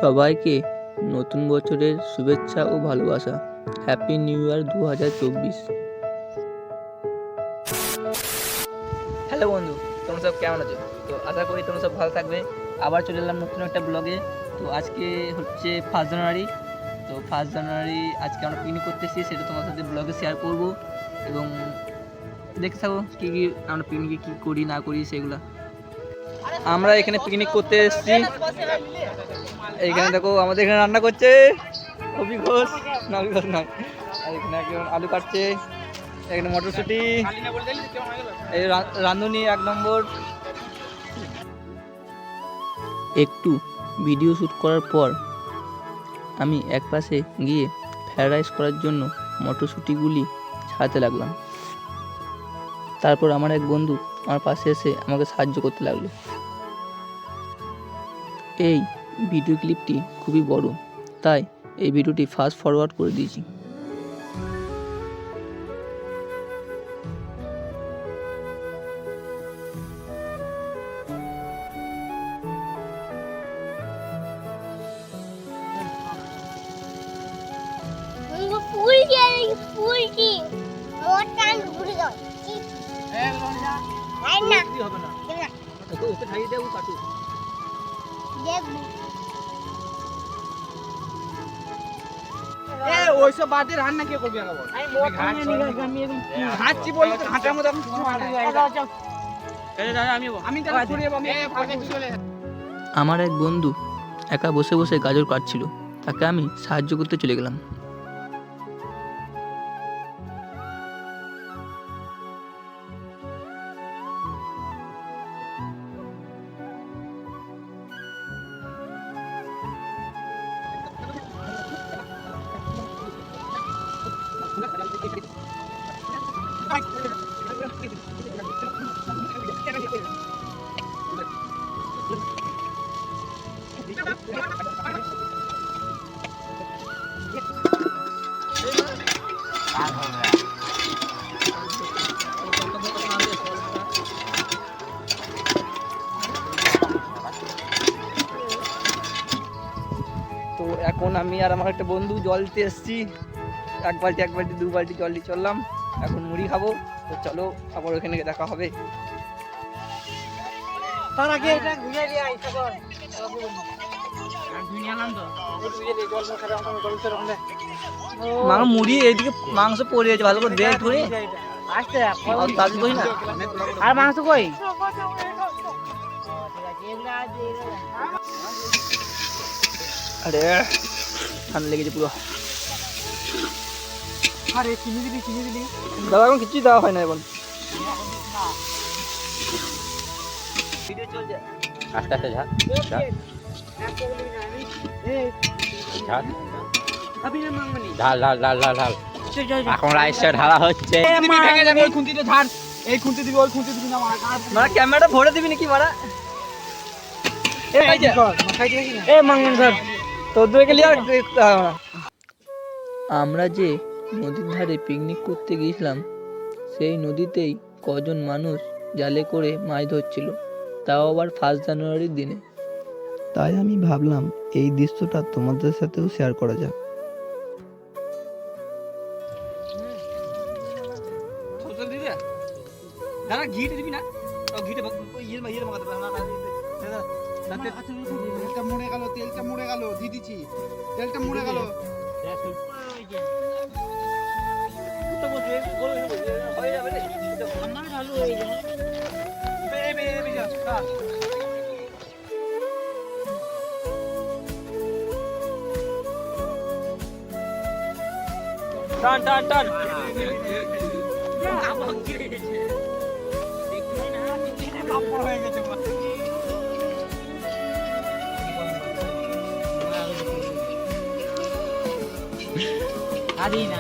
সবাইকে নতুন বছরের শুভেচ্ছা ও ভালোবাসা। Happy new year 2024। হ্যালো বন্ধু, তোমরা সব কেমন আছো? তো আশা করি তোমরা সব ভালো থাকবে। আবার চলে এলাম নতুন একটা ব্লগে। তো আজকে হচ্ছে 1 জানুয়ারি। তো 1 জানুয়ারি আজকে আমরা পিকনিক করতে এসেছি, সেটা তোমার সাথে ব্লগে শেয়ার করব এবং দেখতে থাকো কী কী আমরা পিকনিকে কী করি না করি সেগুলো। আমরা এখানে পিকনিক করতে এসেছি। এইখানে দেখো আমাদের এখানে রান্না করছে অভি ঘোষ, না অভি ঘোষ নয়, আর এখানে একজন আলু কাটছে, এখানে মটরশুঁটি, এই রাঁধুনি 1 নম্বর। একটু ভিডিও শ্যুট করার পর আমি এক পাশে গিয়ে ফ্রাইড রাইস করার জন্য মটরশুঁটিগুলি ছাড়াতে লাগলাম। তারপর আমার এক বন্ধু আমার পাশে এসে আমাকে সাহায্য করতে লাগলো। এই ভিডিও ক্লিপটি খুবই বড়, তাই এই ভিডিওটি ফাস্ট ফরওয়ার্ড করে দিয়েছি। ওইসব বাদে রান্না কে করবি? ঘাটছি বললে তো ঘাটার মধ্যে আমার এক বন্ধু একা বসে বসে গাজর কাটছিল, তাকে আমি সাহায্য করতে চলে গেলাম। তো এখন আমি আর আমার একটা বন্ধু জল দিতে এসেছি। 1 বালতি 2 বালতি জল দিয়ে চললাম। এখন মুড়ি খাবো। তো চলো আবার ওখানে দেখা হবে। তার আগে এটা ঘুরে দিয়ে আইসা কর। মুড়ি এইদিকে মাংস পড়ে আছে, ভালো করে দেখ ধরে আসতে দাদি কই না। আর মাংস কই? আরে ঠান্ডা লেগেছে পুরো। আরে চিনি দিলি দাদা এখন কিছুই দেওয়া হয় না এখন। আস্তে আস্তে ঝাল ঝাল ঝাল ঝাল ঝাল ঝাল। এখন রাইসটা ঢালা হচ্ছে। এই খুন্তিতে ধান, এই খুন্তি দিবি, ওই খুন্তি দিবি না। মানে ক্যামেরাটা ভরে দিবি নাকি মারা? আমরা যে নদীর ধারে পিকনিক করতে গিয়েছিলাম, সেই নদীতেই কজন মানুষ জালে করে মাছ ধরছিল, তাও আবার 1 জানুয়ারির দিনে। তাই আমি ভাবলাম এই দৃশ্যটা তোমাদের সাথেও শেয়ার করা যাক। ঘিটা দিবি না? ঘিটা ইয়ের মাখাতে পারে না। তেলটা মুড়ে গেল, দিয়ে দিচ্ছি। তেলটা মুড়ে গেল। টান টান টান। হয়ে গেছে আরে না